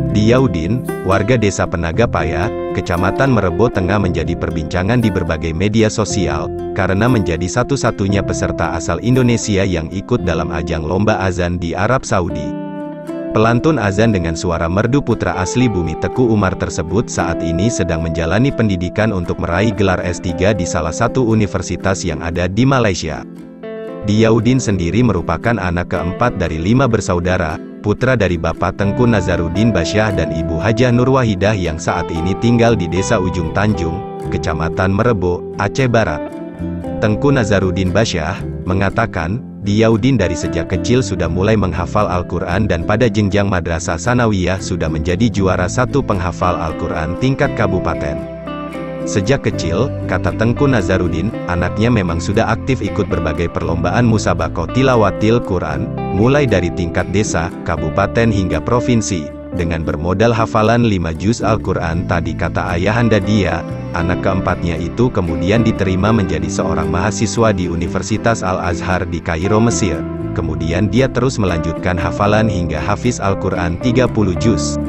Diyaudin, warga desa Penagapaya, Kecamatan Merebo Tengah menjadi perbincangan di berbagai media sosial, karena menjadi satu-satunya peserta asal Indonesia yang ikut dalam ajang lomba azan di Arab Saudi. Pelantun azan dengan suara merdu putra asli bumi Teku Umar tersebut saat ini sedang menjalani pendidikan untuk meraih gelar S3 di salah satu universitas yang ada di Malaysia. Diyaudin sendiri merupakan anak keempat dari 5 bersaudara, putra dari Bapak Tengku Nazaruddin Basyah dan Ibu Hajah Nurwahidah yang saat ini tinggal di Desa Ujung Tanjung, Kecamatan Merebo, Aceh Barat. Tengku Nazaruddin Basyah mengatakan, Diyaudin dari sejak kecil sudah mulai menghafal Al-Quran dan pada jenjang madrasah sanawiyah sudah menjadi juara 1 penghafal Al-Quran tingkat kabupaten. Sejak kecil, kata Tengku Nazaruddin, anaknya memang sudah aktif ikut berbagai perlombaan musabaqah tilawatil Quran, mulai dari tingkat desa, kabupaten hingga provinsi. Dengan bermodal hafalan 5 juz Al-Quran tadi kata ayahanda dia, anak keempatnya itu kemudian diterima menjadi seorang mahasiswa di Universitas Al-Azhar di Kairo, Mesir. Kemudian dia terus melanjutkan hafalan hingga hafiz Al-Quran 30 juz.